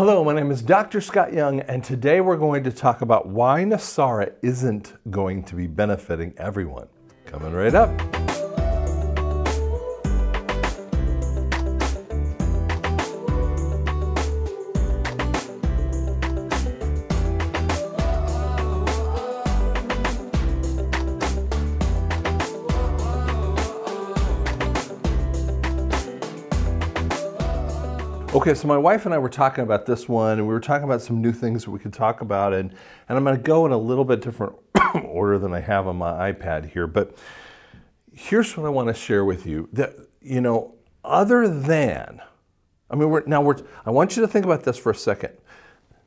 Hello, my name is Dr. Scott Young, and today we're going to talk about why NESARA isn't going to be benefiting everyone. Coming right up. Okay, so my wife and I were talking about this one, and we were talking about some new things that we could talk about, and I'm going to go in a little bit different order than I have on my iPad here, but here's what I want to share with you. That, other than, I want you to think about this for a second.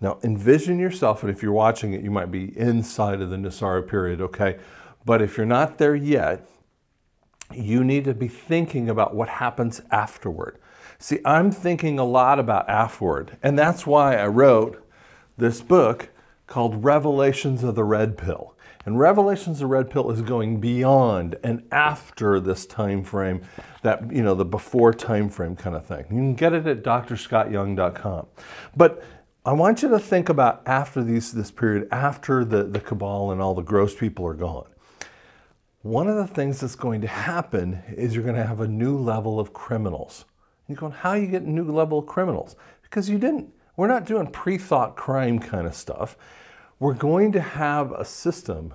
Now, envision yourself, and if you're watching it, you might be inside of the NESARA period, okay? But if you're not there yet, you need to be thinking about what happens afterward. See, I'm thinking a lot about afterward, and that's why I wrote this book called Revelations of the Red Pill. And Revelations of the Red Pill is going beyond and after this time frame, that, the before time frame kind of thing. You can get it at drscottyoung.com. But I want you to think about after this period, after the cabal and all the gross people are gone. One of the things that's going to happen is you're going to have a new level of criminals. You're going, how you get a new level of criminals? Because we're not doing pre-thought crime kind of stuff. We're going to have a system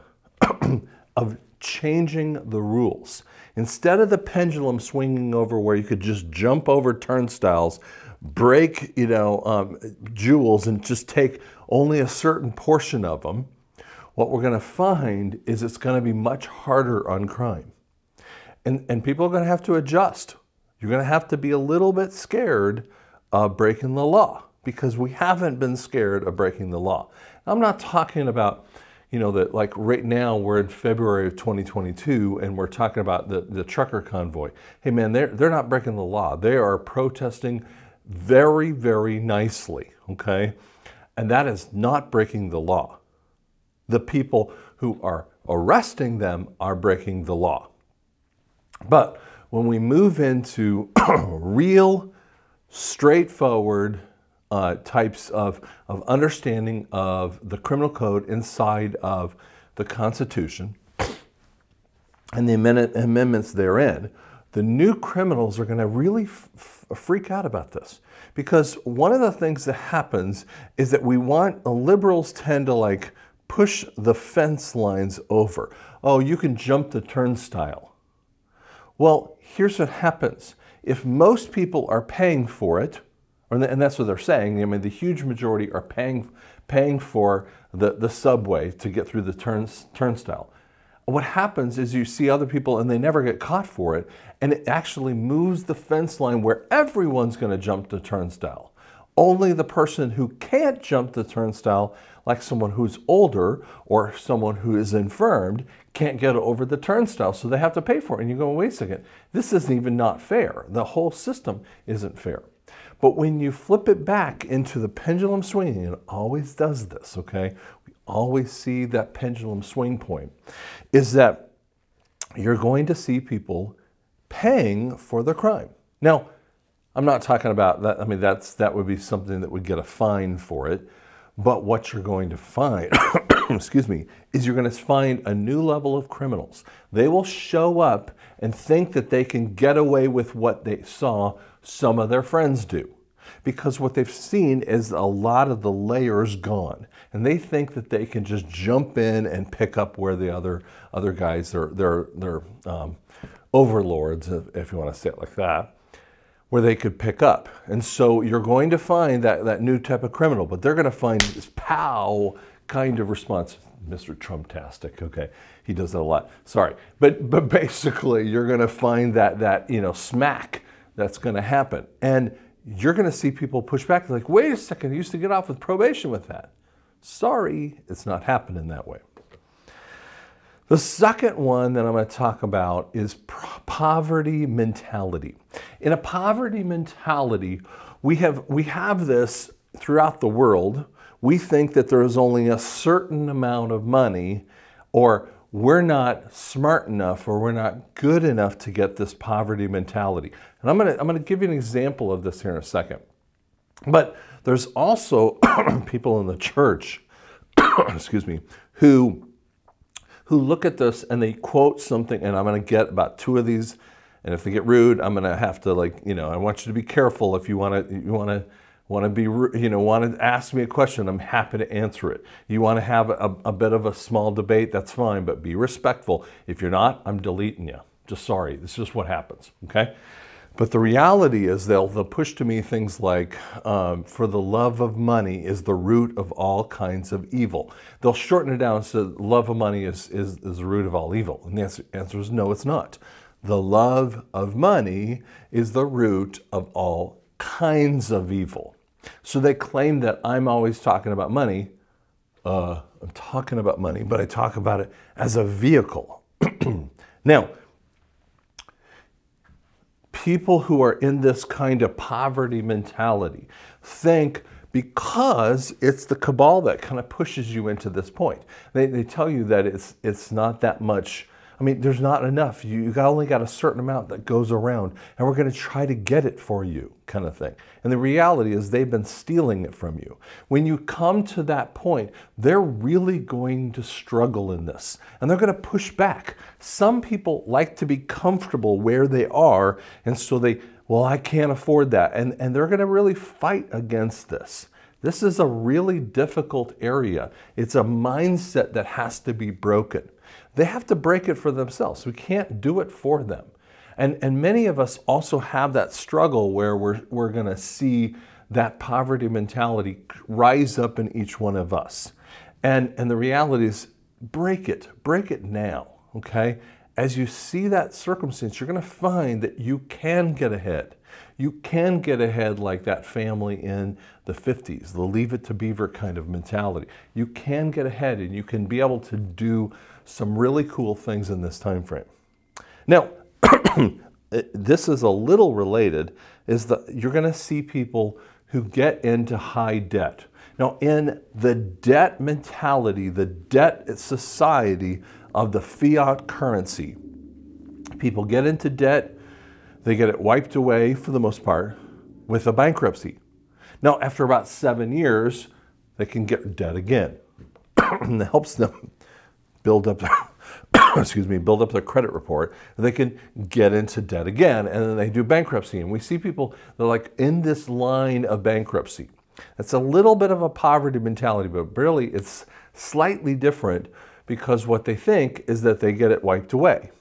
of changing the rules. Instead of the pendulum swinging over where you could just jump over turnstiles, break, jewels and just take only a certain portion of them, what we're going to find is it's going to be much harder on crime. And people are going to have to adjust. You're going to have to be a little bit scared of breaking the law, because we haven't been scared of breaking the law. I'm not talking about, that like right now we're in February of 2022 and we're talking about the trucker convoy. Hey man, they're not breaking the law. They are protesting very, very nicely, okay? And that is not breaking the law. The people who are arresting them are breaking the law. But when we move into real, straightforward types of understanding of the criminal code inside of the Constitution and the amendments therein, the new criminals are going to really freak out about this. Because one of the things that happens is that liberals tend to push the fence lines over. Oh, you can jump the turnstile. Well, here's what happens. If most people are paying for it, and that's what they're saying, the huge majority are paying for the subway to get through the turnstile. What happens is you see other people and they never get caught for it, and it actually moves the fence line where everyone's going to jump the turnstile. Only the person who can't jump the turnstile, like someone who's older or someone who is infirmed, can't get over the turnstile, so they have to pay for it. And you go, wait a second, this isn't even not fair. The whole system isn't fair. But when you flip it back into the pendulum swinging, and it always does this, okay? We always see that pendulum swing point, is that you're going to see people paying for the crime. Now, I'm not talking about that. That would be something that would get a fine for it. But what you're going to find, excuse me, is you're going to find a new level of criminals. They will show up and think that they can get away with what they saw some of their friends do. Because what they've seen is a lot of the layers gone. And they think that they can just jump in and pick up where the other guys, they're overlords, if you want to say it like that, where they could pick up. And so you're going to find that new type of criminal, but they're going to find this pow kind of response. Mr. Trump-tastic, okay, he does that a lot, sorry. But basically you're going to find that smack that's going to happen. And you're going to see people push back. They're like, wait a second, I used to get off with probation with that. Sorry, it's not happening that way. The second one that I'm going to talk about is poverty mentality. In a poverty mentality, we have this throughout the world. We think that there is only a certain amount of money, or we're not smart enough, or we're not good enough to get this poverty mentality. And I'm going to give you an example of this here in a second. But there's also people in the church, excuse me, who look at this and they quote something, and I'm going to get about 2 of these, and if they get rude, I'm going to have to, like, you know, I want you to be careful. If you want to be, you know, want to ask me a question, I'm happy to answer it. You want to have a bit of a small debate, that's fine, but be respectful. If you're not, I'm deleting you. Just sorry, this is just what happens, okay? But the reality is they'll push to me things like, for the love of money is the root of all kinds of evil. They'll shorten it down so love of money is the root of all evil. And the answer is no, it's not. The love of money is the root of all kinds of evil. So they claim that I'm always talking about money. I'm talking about money, but I talk about it as a vehicle. Now, people who are in this kind of poverty mentality think because it's the cabal that kind of pushes you into this point. They tell you that it's not that much. I mean, there's not enough. You only got a certain amount that goes around, and we're going to try to get it for you, kind of thing. And the reality is they've been stealing it from you. When you come to that point, they're really going to struggle in this, and they're going to push back. Some people like to be comfortable where they are, and so well, I can't afford that. And they're going to really fight against this. This is a really difficult area. It's a mindset that has to be broken. They have to break it for themselves. We can't do it for them. And many of us also have that struggle where we're going to see that poverty mentality rise up in each one of us. And the reality is, break it now, okay? As you see that circumstance, you're going to find that you can get ahead. You can get ahead like that family in the 50s, the Leave It to Beaver kind of mentality. You can get ahead, and you can be able to do some really cool things in this time frame. Now, this is a little related, is that you're going to see people who get into high debt. Now, in the debt mentality, the debt society of the fiat currency, people get into debt, they get it wiped away for the most part with a bankruptcy. Now, after about 7 years, they can get debt again. And it helps them build up build up their credit report, and they can get into debt again, and then they do bankruptcy. And we see people, they're like in this line of bankruptcy. It's a little bit of a poverty mentality, but really it's slightly different, because what they think is that they get it wiped away.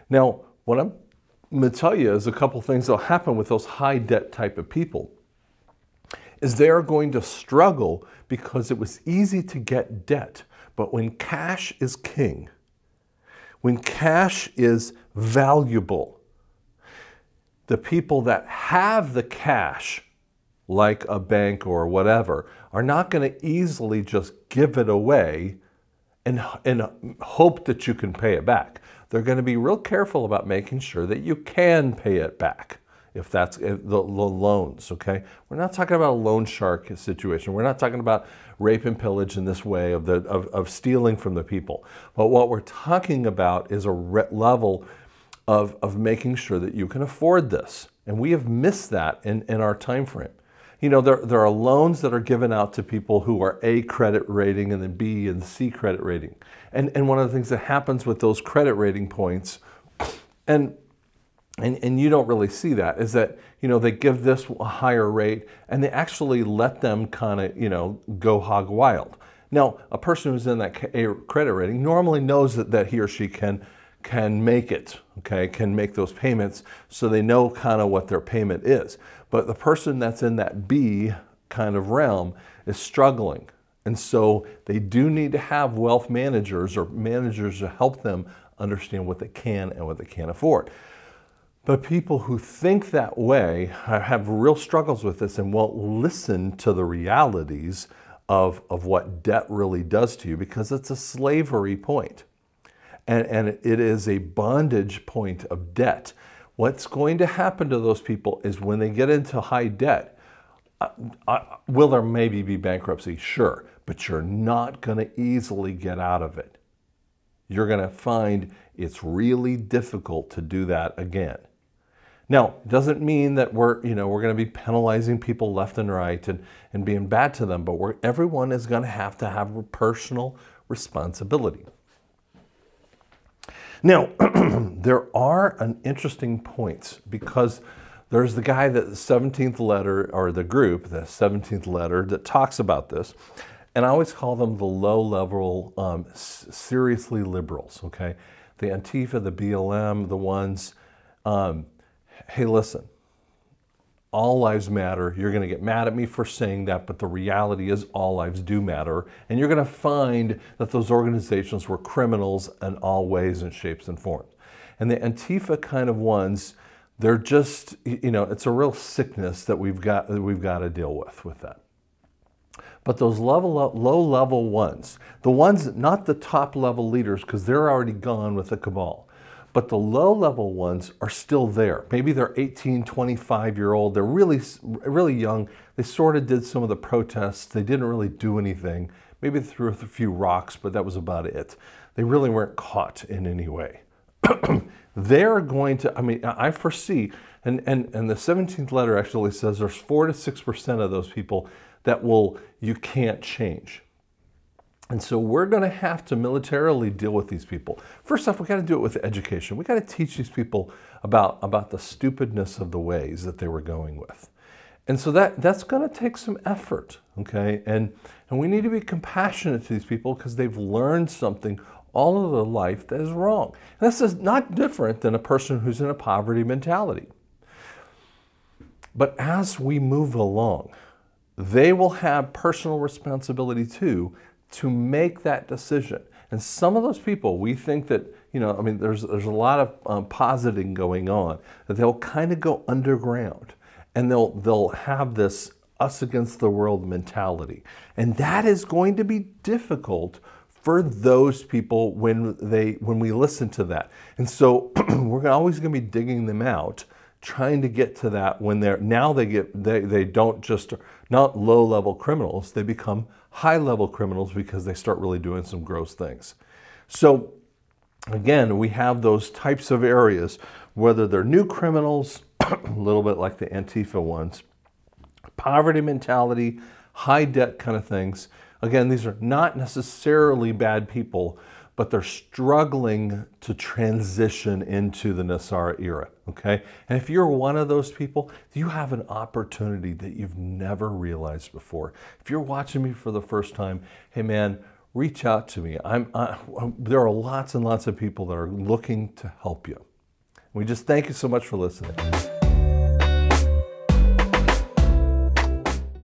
Now, what I'm going to tell you is a couple things that will happen with those high debt type of people is they are going to struggle because it was easy to get debt. But when cash is king, when cash is valuable, the people that have the cash, like a bank or whatever, are not going to easily just give it away and hope that you can pay it back. They're going to be real careful about making sure that you can pay it back, if that's the loans, okay? We're not talking about a loan shark situation. We're not talking about rape and pillage in this way of stealing from the people. But what we're talking about is a level of making sure that you can afford this. And we have missed that in our time frame. You know, there are loans that are given out to people who are A credit rating and then B and C credit rating. And one of the things that happens with those credit rating points, and you don't really see that, is that, you know, they give this a higher rate and they actually let them kind of, you know, go hog wild. Now, a person who's in that A credit rating normally knows that he or she can make it, okay, can make those payments, so they know kind of what their payment is. But the person that's in that B kind of realm is struggling. And so they do need to have wealth managers or managers to help them understand what they can and what they can't afford. But people who think that way have real struggles with this and won't listen to the realities of what debt really does to you, because it's a slavery point. And it is a bondage point of debt. What's going to happen to those people is when they get into high debt, will there maybe be bankruptcy? Sure, but you're not going to easily get out of it. You're going to find it's really difficult to do that again. Now, it doesn't mean that we're going to be penalizing people left and right and being bad to them, but everyone is going to have a personal responsibility. Now, there are interesting points, because there's the guy that the 17th letter, or the group, the 17th letter, that talks about this. And I always call them the low-level, seriously liberals, okay? The ANTIFA, the BLM, the ones, hey, listen, all lives matter. You're going to get mad at me for saying that, but the reality is all lives do matter. And you're going to find that those organizations were criminals in all ways and shapes and forms. And the ANTIFA kind of ones, they're just, it's a real sickness that we've got to deal with that. But those low-level ones, the ones, not the top-level leaders, because they're already gone with the cabal, but the low-level ones are still there. Maybe they're 18, 25-year-old. They're really, really young. They sort of did some of the protests. They didn't really do anything. Maybe they threw a few rocks, but that was about it. They really weren't caught in any way. They're going to, I foresee, and the 17th letter actually says there's 4 to 6% of those people that you can't change. And so we're going to have to militarily deal with these people. First off, we got to do it with education. We got to teach these people about the stupidness of the ways that they were going with. And so that's going to take some effort, okay? And we need to be compassionate to these people, because they've learned something all of their life that is wrong. And this is not different than a person who's in a poverty mentality. But as we move along, they will have personal responsibility too, to make that decision. And some of those people, we think that, there's a lot of positing going on, that they'll kind of go underground, and they'll have this us against the world mentality. And that is going to be difficult for those people when we listen to that. And so we're always going to be digging them out, trying to get to that when they don't just, not low-level criminals, they become high-level criminals, because they start really doing some gross things. So again, we have those types of areas, whether they're new criminals, a little bit like the ANTIFA ones, poverty mentality, high debt kind of things. Again, these are not necessarily bad people, but they're struggling to transition into the NESARA era, okay? And if you're one of those people, you have an opportunity that you've never realized before. If you're watching me for the first time, hey man, reach out to me. There are lots and lots of people that are looking to help you. We just thank you so much for listening.